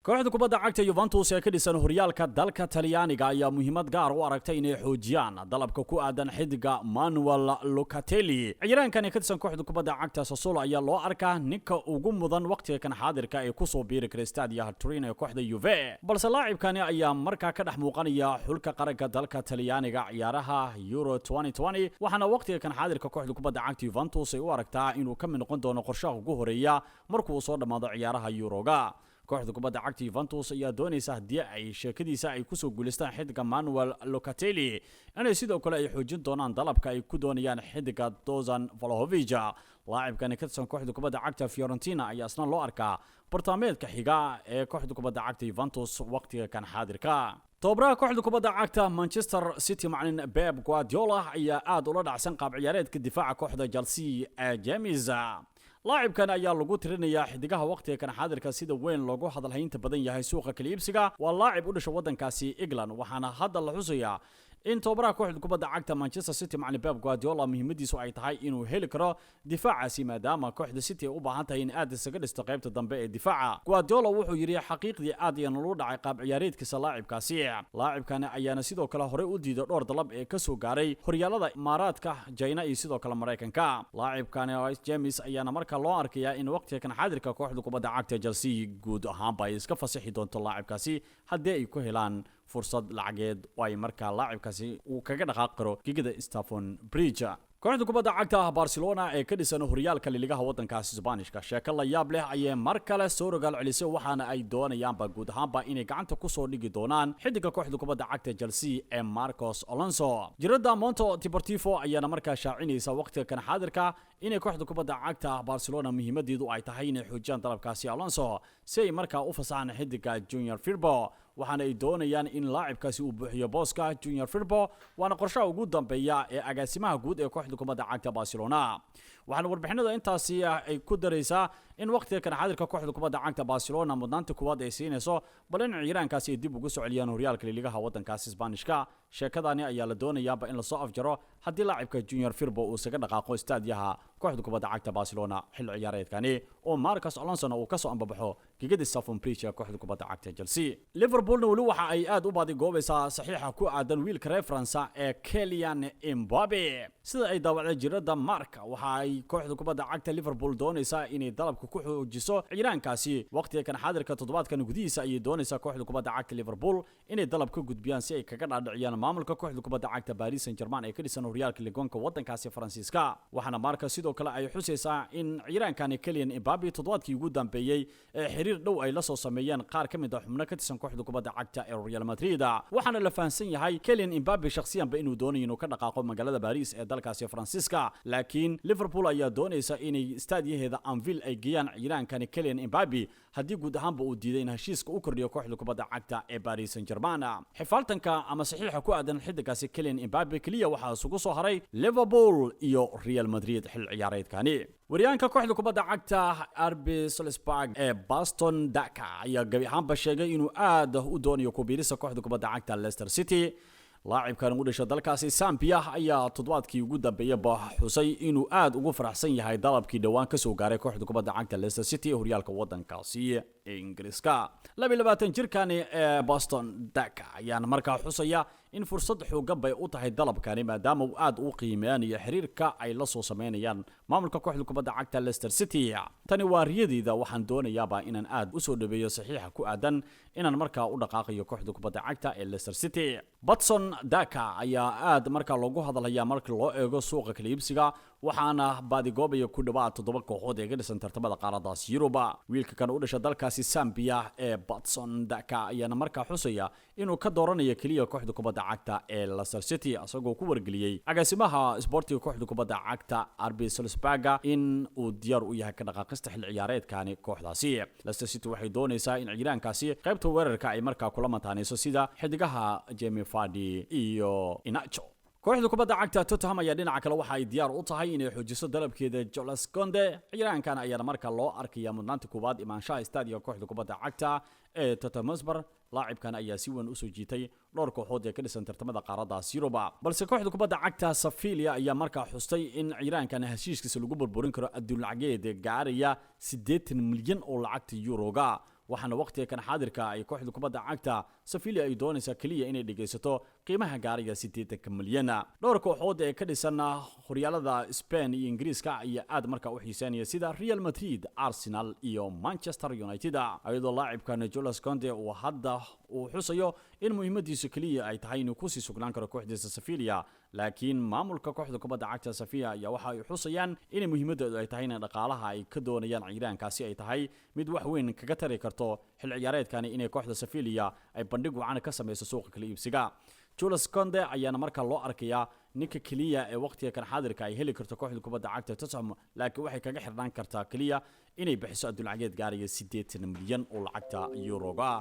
kooxda kubadda cagta Juventus ee ka dhisan horyaalka dalka Talyaaniga ayaa muhiimad gaar u aragtay inay xoojiyaan dalabka ku aadan xidiga Manuel Locatelli. Ciyaaraankan ka dhisan kooxda kubadda cagta Sassuolo ayaa loo arkaa ninka ugu mudan waqtiga kan xaadirka ee ku soo biiri kara Stadio Torino ee kooxda Juve. Balse laacibkani ayaa markaa ka dhex muuqanaya xulka qaranka dalka Talyaaniga ciyaaraha Euro 2020 waxaana waqtiga kan xaadirka kooxda kubadda cagta Juventus ay u aragtaa inuu ka mid noqon doono qorshaha ugu horeeya markuu soo dhamaado ciyaaraha Euroga. kooxda kubadda cagta Juventus ayaa doonaysa hadii ay sheekadiisa ay ku soo guuleystaan xidiga Manuel Locatelli inay sidoo kale ay xoojin doonaan dalabka ay ku doonayaan xidiga Dusan Vlahovic. laacibkan ka tirsan kooxda kubadda cagta Fiorentina ayaa isna loo arkaa bartaameedka xiga ee kooxda kubadda cagta Juventus waqtiga kan xaadirka. Tobaraha kooxda kubadda cagta Manchester City macallin Pep Guardiola ayaa aad ula dhacsan qaab ciyaareedka difaaca kooxda Chelsea ee James. laacibkan ayaa lagu tirinayaa xidigaha waqtiga kan xaadirka sida weyn loogu hadalhaynta badan yahay suuqa kala iibsiga. waa laacib u dhashay wadankaasi England waxaana hadda la xusayaa in tobaraha kooxda kubadda cagta Manchester City macallin Pep Guardiola muhiimadiisu ay tahay inuu heli karo difaacaasi maadaama kooxda City u baahan tahay in aad isaga dhisto qaybta dambe ee difaaca. Guardiola wuxuu yiri xaqiiqdii aad ayaan loo dhacay qaab ciyaareedkiisa laacibkaasi. laacibkan ayaana sidoo kale hore u diiday dhowr dalab ee ka soo gaaray horyaalada Imaaraadka, China iyo sidoo kale Mareykanka. laacibkan James ayaana markaa loo arkayaa in waqtiga kan xaadirka kooxda kubadda cagta Chelsea guud ahaan bay iska fasaxi doonto laacibkaasi haddii ay ku helaan fursad lacageed oo ay markaa laacibkaasi uu kaga dhaqaaqi karo gigada Stamford Bridge. kooxda kubadda cagta Barcelona ee ka dhisan horyaalka liigaha wadankaasi Isbaanishka sheeko la yaab leh ayay mar kale soo rogaal celisay waxaana ay doonayaanba guud ahaanba inay gacanta ku soo dhigi doonaan xidiga kooxda kubadda cagta Chelsea ee Marcos Alonso. jirada Monte Deportivo ayaana markaa shaacinaysa waqtiga kan xaadirka inay kooxda kubadda cagta Barcelona muhiimadeedu ay tahay inay xoojiyaan dalabkaasi Alonso si ay markaa u fasaxaan xidiga Junior Firpo. waxaana ay doonayaan in laacibkaasi uu buuxiyo booska Junior Firpo waana qorshaha ugu dambeeya ee agaasimaha guud ee kooxda kubadda cagta Barcelona. waxaana warbixinada intaasi ay ku daraysaa in waqtiga kan xaadirka kooxda kubadda cagta Barcelona mudnaanta kuwaad ay siinayso bal in ciyaaraankaasi ay dib ugu soo celiyaan horyaalka liigaha wadankaasi Isbaanishka. sheekadani ayaa la doonayaa in la soo afjaro haddii laacibka Junior Firpo uu isaga dhaqaaqo staadiyaha kooxda kubadda cagta Barcelona xil ciyaareedkani oo Marcos Alonso uu ka soo ambabaxo gigada Stamford Bridge ee kooxda kubadda cagta Chelsea. Liverpoolna wali waxa ay aad u baadi goobaysaa saxiixa ku aadan wiilka reer France ee Kylian Mbappe. sida ay daawacday jirada Mark waxa ay kooxda kubadda cagta Liverpool doonaysaa inay dalabka ku xoojiso ciyaaraankaasi waqtiga kan xaadirka toddobaadkan gudihiisa ayay doonaysaa kooxda kubadda cagta Liverpool inay dalab ka gudbiyaan si ay kaga dhaadhiciyaan maamulka kooxda kubadda cagta Paris Saint-Germain ee ka dhisan horyaalka liigaanka wadankaasi Faransiiska. waxaana marka sidoo kale ay xusaysaa in ciyaaraankan Kylian Mbappe toddobaadkii ugu dambeeyay ee xiriir dhow ay la soo sameeyeen qaar ka mid ah xubno ka tirsan kooxda kubadda cagta ee Real Madrid. waxaana la fahansan yahay Kylian Mbappe shakhsiyan ba inuu doonayo inuu ka dhaqaaqo magaalada Paris ee dalkaasi Faransiiska. laakiin Liverpool ayaa doonaysa inay staadiyaheeda Anfield ay geeyaan ciyaaraankan Kylian Mbappe haddii guud ahaanba uu diiday in heshiiska u kordhiyo kooxda kubadda cagta ee Paris Saint-Germain. xifaaltanka ama saxiixa ku aadan xidigaasi Kylian Mbappe kaliya waxaa isugu soo haray Liverpool iyo Real Madrid xil ciyaareedkani. waryaanka kooxda kubadda cagta RB Salzburg ee Baston Daka ayaa gabi ahaanba sheegay inuu aad u doonayo ku biirista kooxda kubadda cagta Leicester City. laacibkan u dhashay dalkaasi Zambia ayaa toddobaadkii ugu dambeeyay xusay inuu aad ugu faraxsan yahay dalabkii dhawaan ka soo gaaray kooxda kubadda cagta Leicester City ee horyaalka wadankaasi Ingiriiska. 22 jirkani ee Baston Daka ayaana markaa xusaya in fursad xoogan bay u tahay dalabkani maadaama uu aad u qiimeeyo xiriirka ay la soo sameynayaan maamulka kooxda kubadda cagta Leicester City. tani waa riyadiida waxaan doonayaa inaan aad u soo dhaweeyo saxiixa ku aadan inaan markaa u dhaqaaqayo kooxda kubadda cagta ee Leicester City. Baston Daka ayaa aad markaa loogu hadlayaa marka loo eego suuqa kala iibsiga waxaana baadigoobaya ku dhawaad 7 kooxood ee ka dhisan tartamada qaaradaas Yurub. wiilka kan u dhashay dalkaasi Zambia ee Baston Daka ayaana markaa xusaya inuu ka dooranayo kaliya kooxda kubadda cagta ee Leicester City asagoo ku wargeliyay agaasimaha sportiga kooxda kubadda cagta RB Salzburg in uu diyaar u yahay ka dhaqaaqista xil ciyaareedkani kooxdaasi. Leicester City waxay doonaysaa in ciyaaraankaasi qaybta weerarka ay markaa kula mataanayso sida xidigaha Jamie Vardy iyo Inacho. kooxda kubadda cagta Tottenham ayaa dhinaca kale waxa ay diyaar u tahay inay xoojiso dalabkeeda Jules Kounde. ciyaaraankan ayaa markaa loo arkaya mudnaanta koowaad imaanshaha staadiga kooxda kubadda cagta ee Tottenham Hotspur. laacibkan ayaa si weyn u soo jiitay dhowr kooxood ee ka dhisan tartamada qaaradaas Yurub. balse kooxda kubadda cagta Sevilla ayaa markaa xustay in ciyaaraankan heshiiskiisa lagu burburin karo adduun lacageed gaaraya 80 milyan oo lacagta Euroga. waxaana waqtiga kan xaadirka ay kooxda kubadda cagta Sevilla ay doonaysaa kaliya inay dhigaysato qiimaha gaariga 80 milyan. dhowr kooxood ee ka dhisan horyaalada Spain iyo Ingiriiska ayaa aad markaa u xiiseynaya sida Real Madrid, Arsenal iyo Manchester United, ayadoo laacibkan Jules Kounde uu hadda uu xusayo in muhiimadiisu kaliya ay tahay inuu ku sii sugnaan karo kooxdiisa Sevilla, laakiin maamulka kooxda kubadda cagta Sevilla ayaa waxa ay xusayaan in muhiimadoodu ay tahay in dhaqaalaha ay ka doonayaan ciyaaraankaasi ay tahay mid wax weyn kaga tari karto xil ciyaareedkan inay kooxda Sevilla ay bandhig wacan ka sameeyso suuqa kala iibsiga. Jules Kounde ayaana markaa loo arkayaa ninka kaliya ee waqtiga kan xaadirka ay heli karto kooxda kubadda cagta Tottenham, laakiin waxay kaga xirnaan kartaa kaliya inay bixiso adduun lacageed gaaraya 80 milyan oo lacagta Euro-ga.